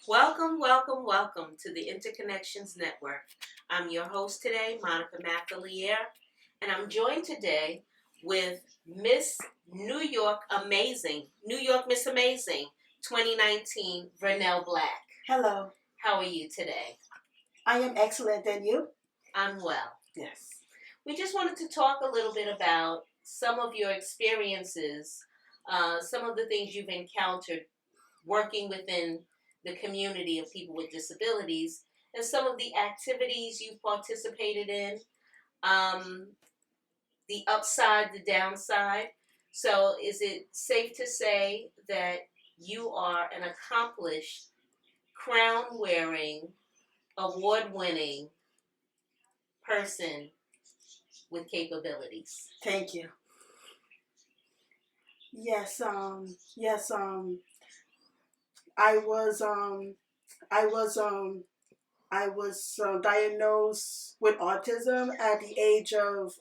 Welcome, welcome, welcome to the Interconnections Network. I'm your host today, Monica McAleer, and I'm joined today with Miss New York Amazing, New York Miss Amazing 2019, Vernell Black. Hello. How are you today? I am excellent, and you? I'm well. Yes. We just wanted to talk a little bit about some of your experiences, some of the things you've encountered working within the community of people with disabilities, and some of the activities you've participated in, um, the upside, the downside. So, is it safe to say that you are an accomplished, crown wearing, award winning person with capabilities? Thank you. Yes. Yes. I was. I was. I was diagnosed with autism at the age of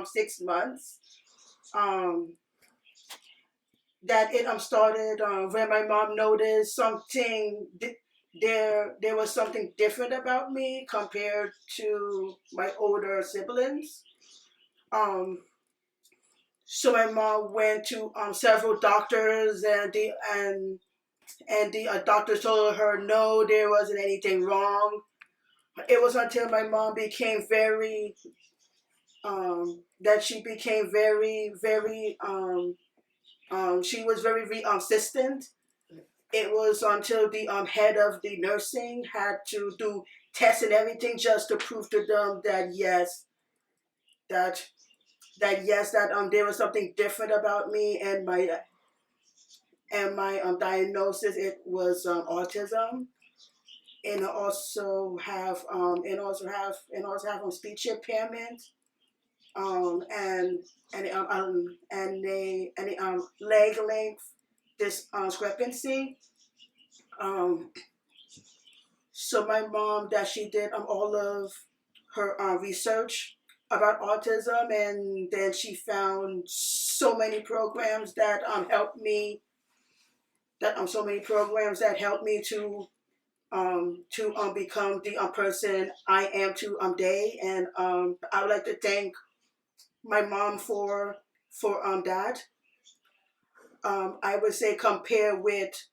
6 months. Um, that it started when my mom noticed something. There was something different about me compared to my older siblings. Um, So my mom went to several doctors, and the doctors told her no, there wasn't anything wrong. It was until my mom became very that she became very she was very insistent. It was until the head of the nursing had to do tests and everything just to prove to them that that that there was something different about me and my diagnosis. It was autism, and I also have speech impairment, and leg length discrepancy. Um, so my mom, that she did all of her research about autism, and then she found so many programs that helped me to become the person I am today. And I would like to thank my mom for that. I would say, compare with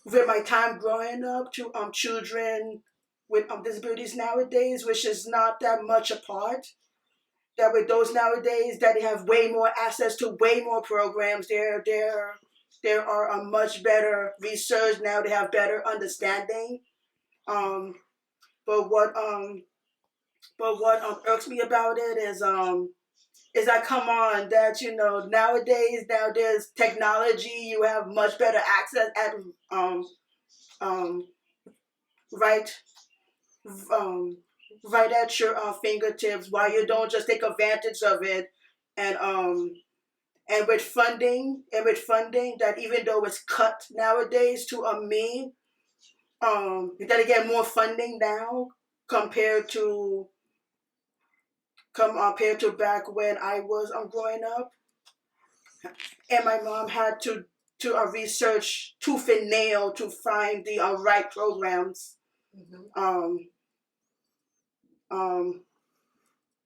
my time growing up to children with disabilities nowadays, which is not that much apart. That with those nowadays, that they have way more access to way more programs. There are a much better research now. They have better understanding. Um, but what irks me about it is that, come on, that nowadays, now there's technology. You have much better access at um right um right at your fingertips. Why you don't just take advantage of it? And with funding that, even though it's cut nowadays to a me, you gotta get more funding now compared to compared to back when I was growing up. And my mom had to research tooth and nail to find the right programs. Mm-hmm. Um, um,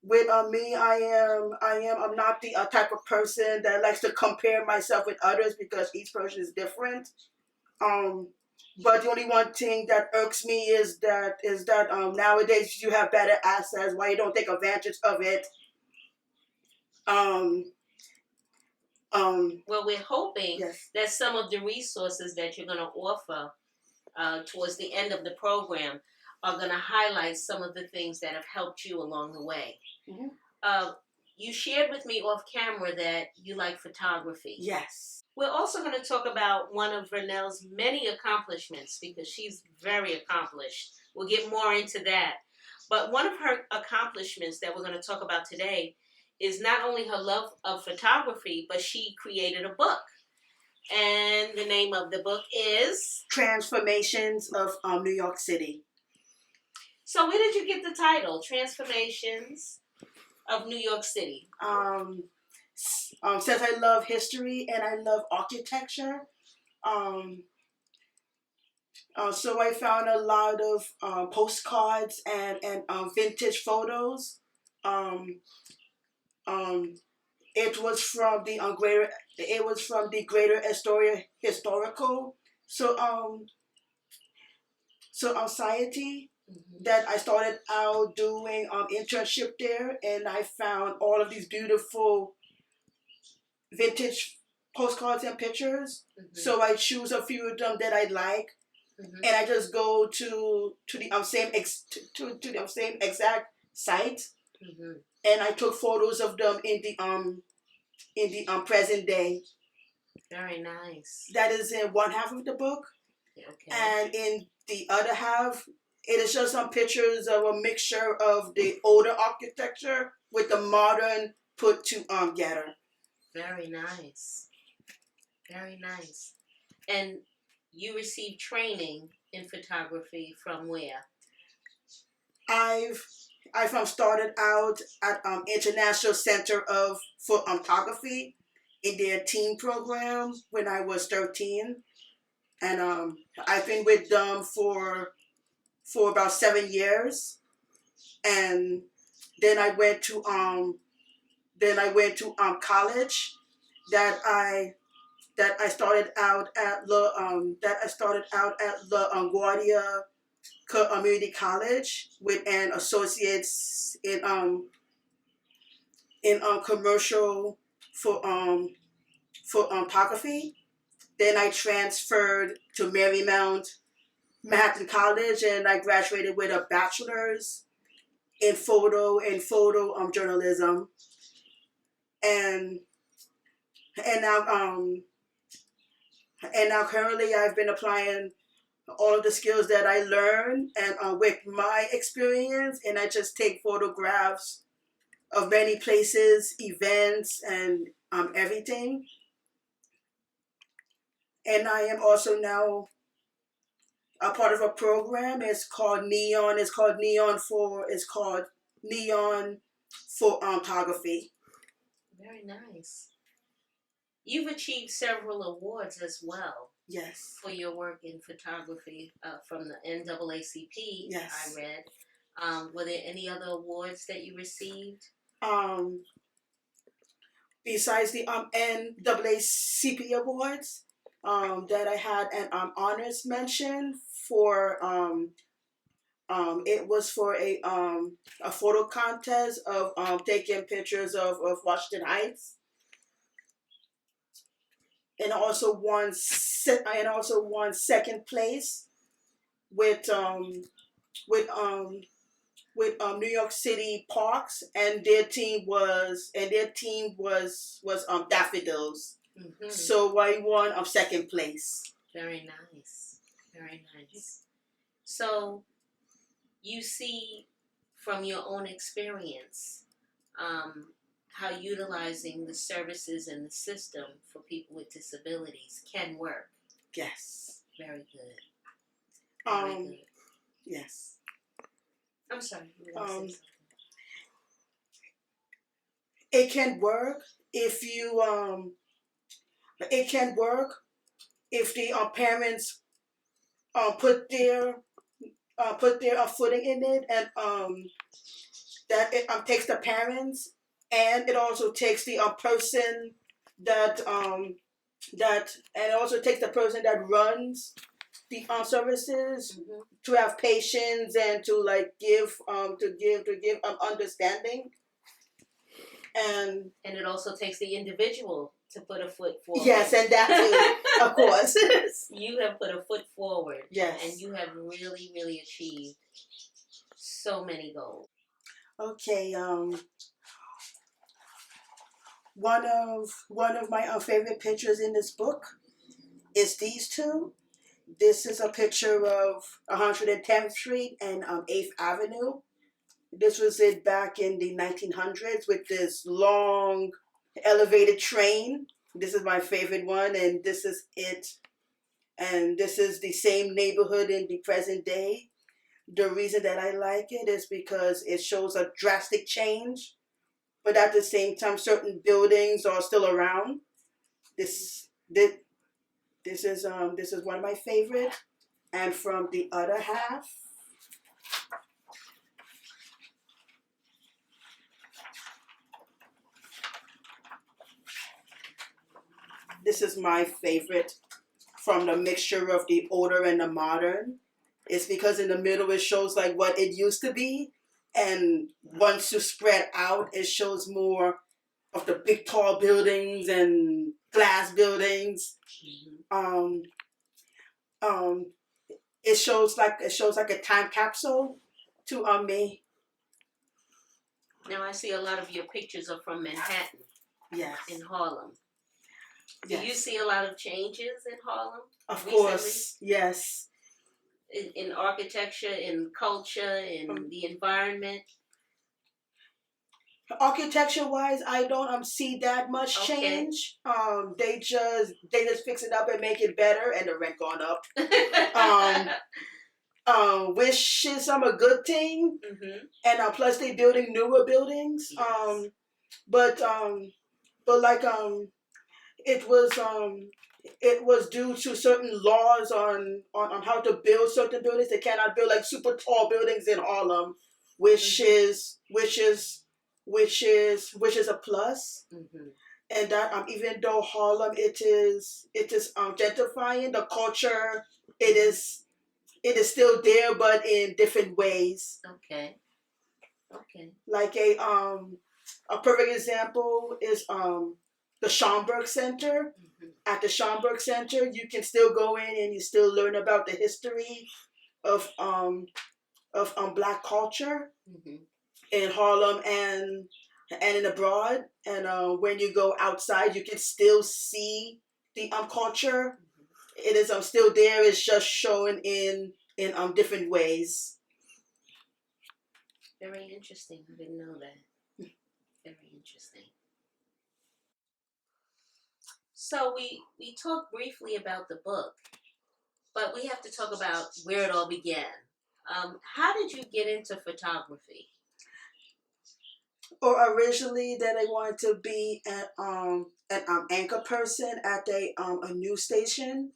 with me, I'm not the type of person that likes to compare myself with others, because each person is different. Um, but the only one thing that irks me is that nowadays you have better access. Why you don't take advantage of it? Um, Well, we're hoping yes. that some of the resources that you're going to offer towards the end of the program are going to highlight some of the things that have helped you along the way. Mm-hmm. Uh, you shared with me off camera that you like photography. Yes. We're also going to talk about one of Vernell's many accomplishments, because she's very accomplished. We'll get more into that. But one of her accomplishments that we're going to talk about today is not only her love of photography, but she created a book. And the name of the book is Transformations of New York City. So where did you get the title, Transformations of New York City? Since I love history and I love architecture, Um, so I found a lot of postcards and vintage photos. Um, um, it was from the greater. It was from the Greater Astoria Historical. So Society that I started out doing internship there, and I found all of these beautiful vintage postcards and pictures. So I choose a few of them that I like, and I just go to the to the same exact site, and I took photos of them in the present day. Very nice. That is in one half of the book, Okay. and in the other half, it is just some pictures of a mixture of the older architecture with the modern put together. Very nice. Very nice. And you received training in photography from where? I've started out at International Center of Photography in their teen program when I was 13, and I've been with them for about 7 years, and then I went to college that I started out at the LaGuardia Community College with an associates in commercial photography. Then I transferred to Marymount Manhattan College, and I graduated with a bachelor's in photo journalism, and and now currently I've been applying all of the skills that I learned and with my experience, and I just take photographs of many places, events, and everything. And I am also now a part of a program. It's called Neon. It's called Neon for photography. Very nice. You've achieved several awards as well. Yes. For your work in photography from the NAACP. Yes. I read. Were there any other awards that you received? Besides the NAACP awards, that I had an honors mention for. It was for a photo contest of taking pictures of Washington Heights, and also won second place with New York City Parks, and their team was Daffodils. Mm-hmm. So I won second place. Very nice. Very nice. So you see from your own experience how utilizing the services in the system for people with disabilities can work. Yes. Very good. Very good. Yes. I'm sorry. It can work if you It can work if the parents put their footing in it, and that it takes the parents, and it also takes the person that and it also takes the person that runs the services to have patience and to give understanding, and it also takes the individual to put a foot forward. Yes, and that too, of course. You have put a foot forward. Yes. And you have really, really achieved so many goals. Okay, one of my favorite pictures in this book is these two. This is a picture of 110th Street and 8th Avenue. This was it back in the 1900s with this long elevated train. This is my favorite one, and this is it. And this is the same neighborhood in the present day. The reason that I like it is because it shows a drastic change, but at the same time, certain buildings are still around. This This is one of my favorite, and from the other half, this is my favorite from the mixture of the older and the modern. It's because in the middle it shows like what it used to be, and once you spread out, it shows more of the big tall buildings and glass buildings. Um, um, it shows like a time capsule to me. Now I see a lot of your pictures are from Manhattan. Yes. In Harlem. Yes. Do you see a lot of changes in Harlem? Of recently? Course, yes. In architecture, in culture, in the environment? Architecture wise, I don't see that much change. They just fix it up and make it better, and the rent gone up. Which is a good thing. And plus they building newer buildings. Yes. But like it was due to certain laws on how to build certain buildings. They cannot build like super tall buildings in Harlem, which is a plus. And that even though Harlem it is gentrifying the culture, it is still there, but in different ways. Okay. Like a perfect example is the Schomburg Center. At the Schomburg Center, you can still go in and you still learn about the history of Black culture in Harlem and in abroad. And when you go outside, you can still see the culture. It is still there. It's just showing in different ways. Very interesting. I didn't know that. Very interesting. So we talked briefly about the book, but we have to talk about where it all began. How did you get into photography? Or originally, that I wanted to be an anchor person at a news station.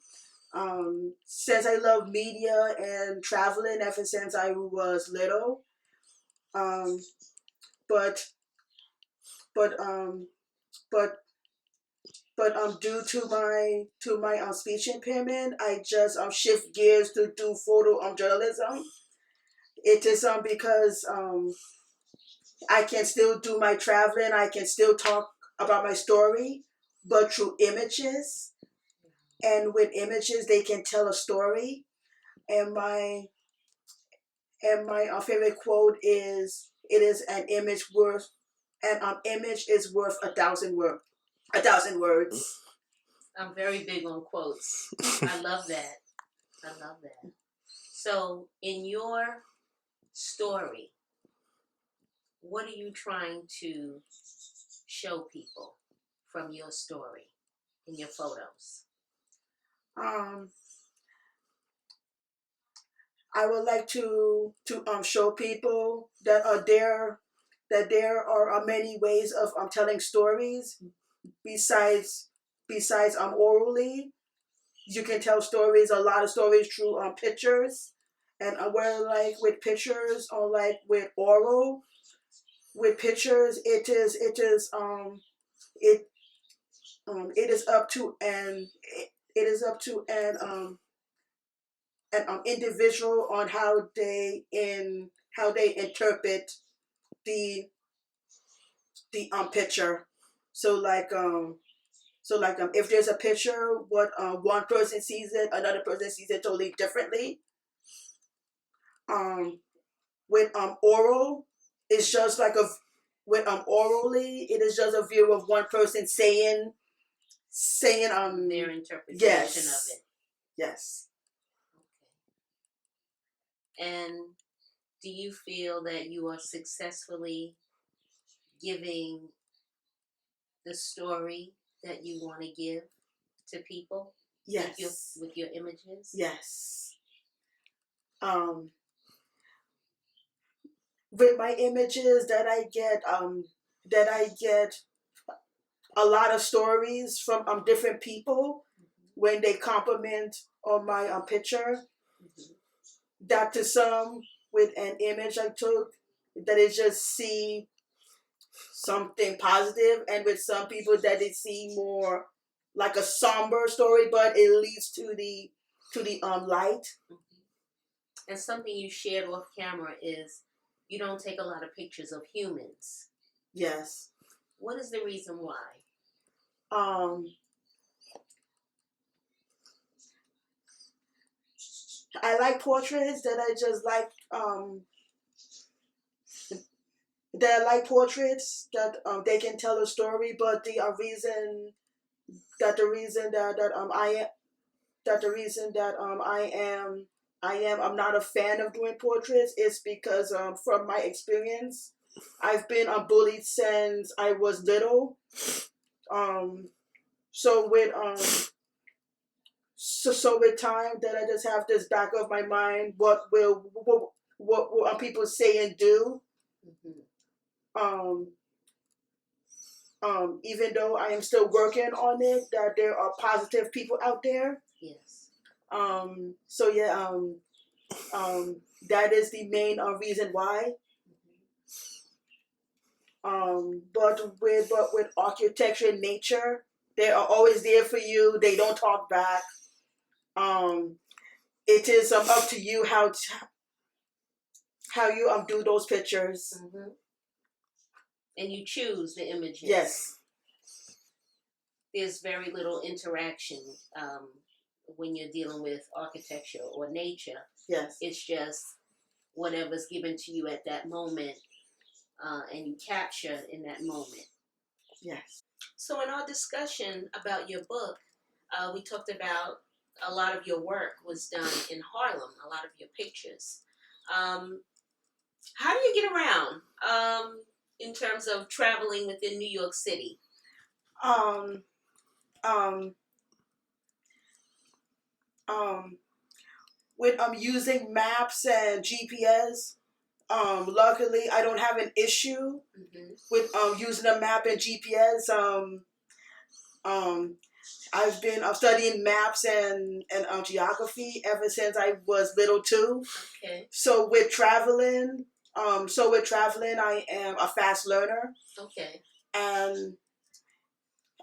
Since I love media and traveling ever since I was little, um, but but but due to my speech impairment, I just shift gears to do photo journalism. It is because I can still do my traveling. I can still talk about my story, but through images. And with images, they can tell a story. And my favorite quote is, "It is an image worth, and image is worth a thousand words." I'm very big on quotes. I love that. So, in your story, what are you trying to show people from your story in your photos? I would like to show people that there are many ways of telling stories besides orally. You can tell stories, a lot of stories, through pictures, and whether like with pictures or like with oral. With pictures, it is up to an individual on how they interpret the picture. So if there's a picture, what one person sees it, another person sees it totally differently. With oral, it's just like with orally, it is just a view of one person saying their interpretation yes. of it. Yes. Okay. And do you feel that you are successfully giving the story that you want to give to people? Yes. With your images? Yes. With my images that I get a lot of stories from different people. when they compliment on my picture, Mhm. that to some with an image I took, that they just see something positive, and with some people that they see more like a somber story, but it leads to the light. Mhm. And something you shared off camera is you don't take a lot of pictures of humans. Yes. What is the reason why? Um, I like portraits that I just like. That I like portraits that they can tell a story, but the reason that I'm not a fan of doing portraits is because from my experience, I've been bullied since I was little. Um, so with with time, that I just have this back of my mind, what people say and do. Mhm. Um, even though I am still working on it, that there are positive people out there. Yes. So yeah, that is the main reason why. But with architecture and nature, they are always there for you. They don't talk back. Um, it is up to you how you do those pictures. Mhm. And you choose the images. Yes. There's very little interaction when you're dealing with architecture or nature. Yes. It's just whatever's given to you at that moment, and you capture in that moment. Yes. So, in our discussion about your book, we talked about a lot of your work was done in Harlem, a lot of your pictures. Um, how do you get around in terms of traveling within New York City? Um. Um. Um. With using maps and GPS. Luckily, I don't have an issue Mm-hmm. with using a map and GPS. Um, I've been studying maps and geography ever since I was little too. Okay. So with traveling, I am a fast learner. Okay. And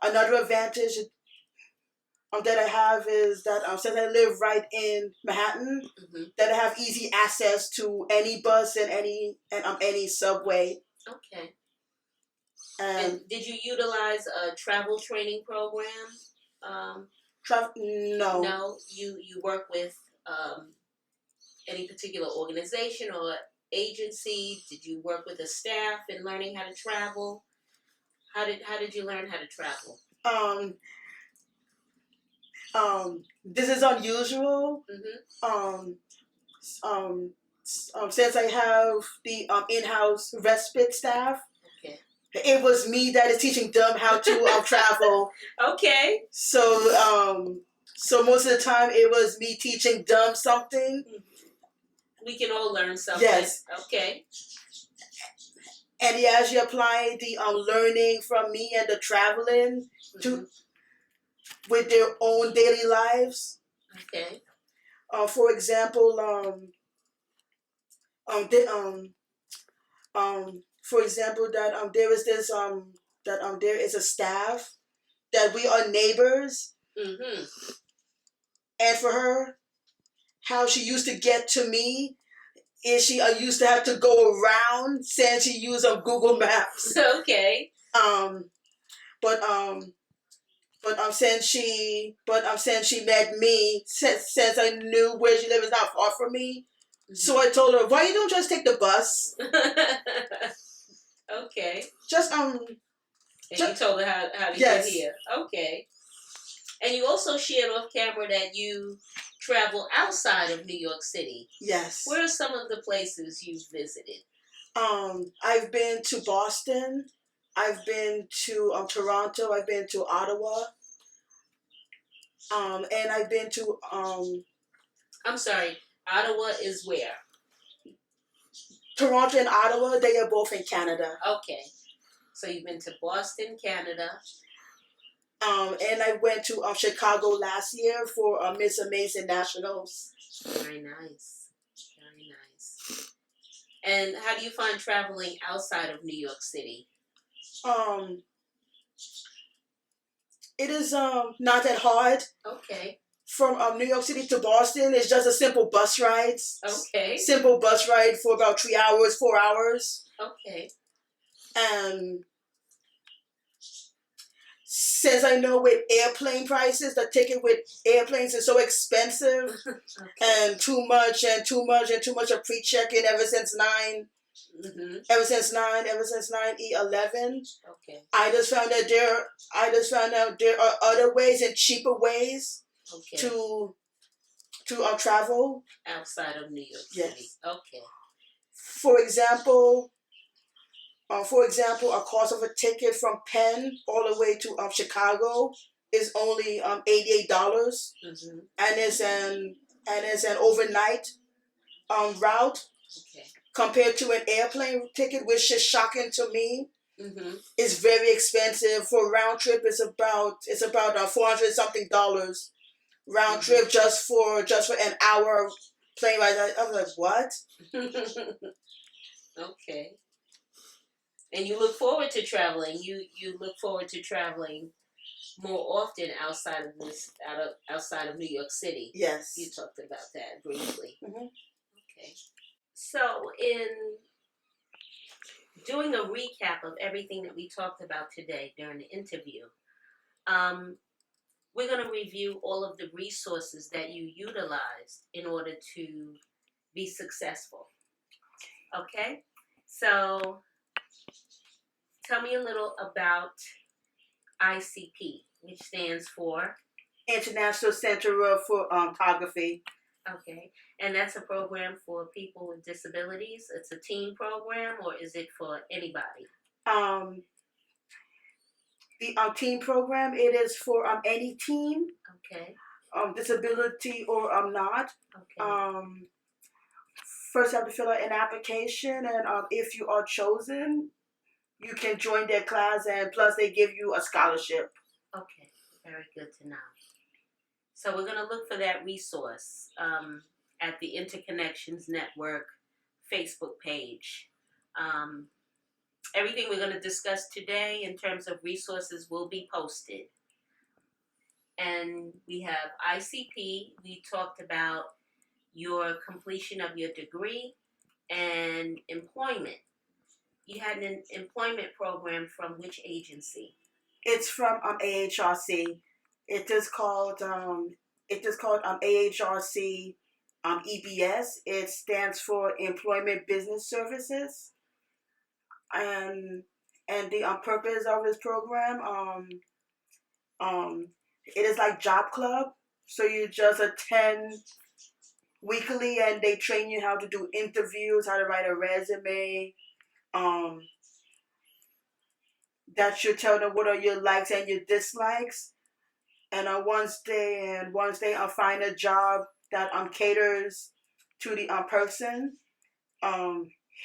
another advantage that I have is that since I live right in Manhattan, Mm-hmm. that I have easy access to any bus and any subway. Okay. And did you utilize a travel training program? no. No, you work with any particular organization or agency? Did you work with a staff in learning how to travel? How did you learn how to travel? Um, this is unusual. Mm-hmm. Um, since I have the in-house respite staff, Okay. it was me that is teaching them how to travel. Okay. So most of the time it was me teaching them something. We can all learn something. Yes. Okay. And yeah, as you apply the learning from me and the traveling Mm-hmm. with their own daily lives. Okay. For example, for example, that there is this that there is a staff that we are neighbors, Mm-hmm. and for her, how she used to get to me is she used to have to go around since she used Google Maps. Okay. But since she met me, since I knew where she lived is not far from me, so I told her, why you don't just take the bus? Okay. Just And you told her how to yes. get here. Okay. And you also shared off camera that you travel outside of New York City. Yes. Where are some of the places you've visited? I've been to Boston. I've been to Toronto. I've been to Ottawa. And I've been to I'm sorry, Ottawa is where? Toronto and Ottawa. They are both in Canada. Okay. So you've been to Boston, Canada. And I went to Chicago last year for Miss Amazing Nationals. Very nice. Very nice. And how do you find traveling outside of New York City? Um, it is not that hard. Okay. From New York City to Boston, it's just a simple bus ride. Okay. Simple bus ride for about 3 hours, 4 hours. Okay. And since I know with airplane prices, the ticket with airplanes is so expensive, Okay. and too much of pre-check-in ever since 9/11. Okay. I just found out there are other ways and cheaper ways Okay. to travel Outside of New York Yes. City. Okay. For example, a cost of a ticket from Penn all the way to Chicago is only $88, Mm-hmm. and it's an overnight route. Okay. Compared to an airplane ticket, which is shocking to me. Mm-hmm. It's very expensive. For round trip, it's about $400 something round trip just for an hour plane ride. I was like, what? Okay. And you look forward to traveling. You look forward to traveling more often outside of New York City. Yes. You talked about that briefly. Mm-hmm. Okay. So in doing a recap of everything that we talked about today during the interview, we're going to review all of the resources that you utilized in order to be successful. Okay? So tell me a little about ICP, which stands for International Center for Photography. Okay, and that's a program for people with disabilities. It's a teen program, or is it for anybody? The teen program, it is for any teen, Okay. disability or not. Okay. First, you have to fill out an application, and if you are chosen, you can join their class, and plus they give you a scholarship. Okay, very good to know. So we're going to look for that resource at the Interconnections Network Facebook page. Everything we're going to discuss today in terms of resources will be posted. And we have ICP. We talked about your completion of your degree and employment. You had an employment program from which agency? It's from AHRC. It is called AHRC EBS. It stands for Employment Business Services, and the purpose of this program it is like job club. So you just attend weekly, and they train you how to do interviews, how to write a resume. That should tell them what are your likes and your dislikes. And once they find a job that caters to the person,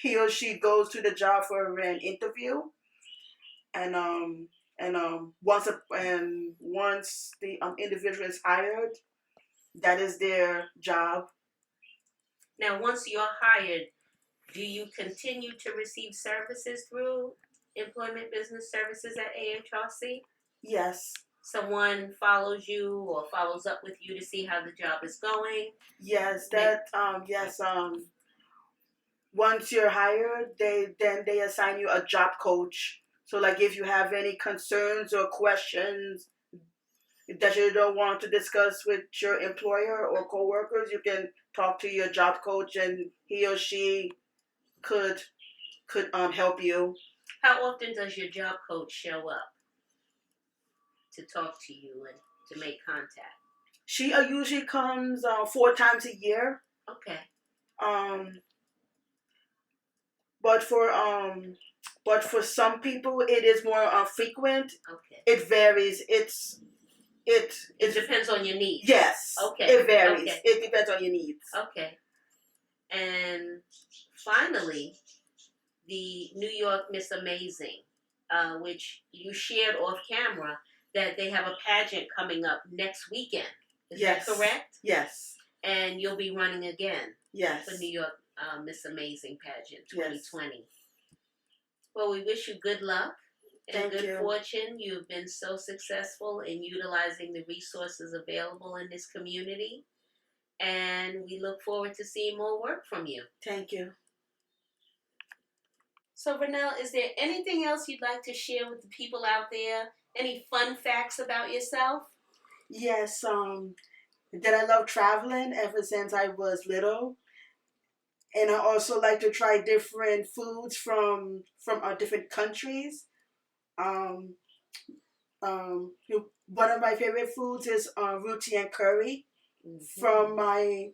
he or she goes to the job for an interview, and once the individual is hired, that is their job. Now, once you're hired, do you continue to receive services through Employment Business Services at AHRC? Yes. Someone follows you or follows up with you to see how the job is going? Yes, yes. Once you're hired, they assign you a job coach. So like if you have any concerns or questions that you don't want to discuss with your employer or coworkers, you can talk to your job coach, and he or she could help you. How often does your job coach show up to talk to you and to make contact? She usually comes 4 times a year. Okay. But for some people it is more frequent. Okay. It varies. It depends on your needs. Yes. Okay. It varies. Okay. It depends on your needs. Okay. And finally, the New York Miss Amazing, which you shared off camera, that they have a pageant coming up next weekend. Is Yes. that correct? Yes. And you'll be running again Yes. for New York Miss Amazing Pageant Yes. 2020. Well, we wish you good luck and Thank good you. fortune. You've been so successful in utilizing the resources available in this community. And we look forward to seeing more work from you. Thank you. So, Vernell, is there anything else you'd like to share with the people out there? Any fun facts about yourself? Yes, that I love traveling ever since I was little. And I also like to try different foods from different countries. Um, One of my favorite foods is roti and curry from my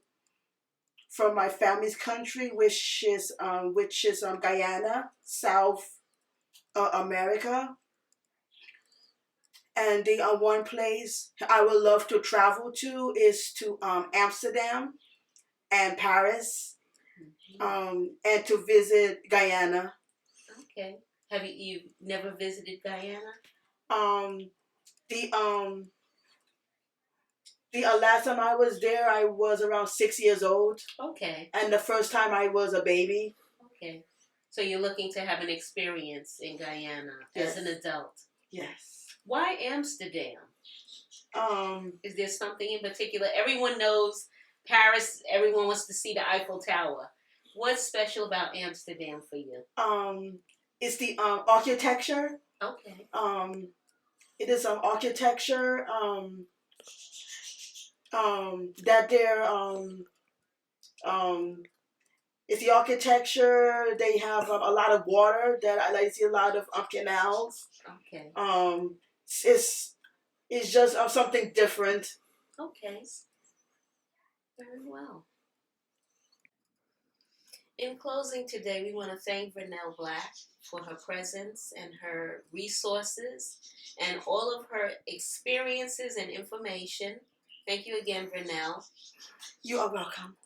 family's country, which is Guyana, South America. And the one place I would love to travel to is to Amsterdam and Paris, and to visit Guyana. Okay. Have you never visited Guyana? Um, the last time I was there, I was around 6 years old. Okay. And the first time I was a baby. Okay. So you're looking to have an experience in Guyana as an adult. Yes. Why Amsterdam? Is there something in particular? Everyone knows Paris. Everyone wants to see the Eiffel Tower. What's special about Amsterdam for you? It's the architecture. Okay. It is architecture. That they're it's the architecture. They have a lot of water. That I like to see a lot of canals. Okay. It's just something different. Okay. Very well. In closing today, we want to thank Vernell Black for her presence and her resources and all of her experiences and information. Thank you again, Vernell. You are welcome.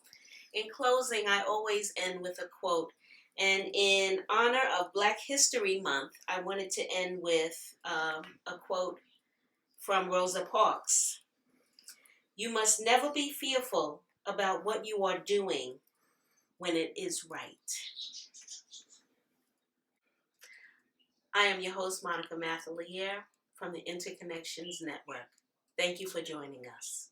In closing, I always end with a quote. And in honor of Black History Month, I wanted to end with a quote from Rosa Parks. You must never be fearful about what you are doing when it is right. I am your host, Monica Mathelier from the Interconnections Network. Thank you for joining us.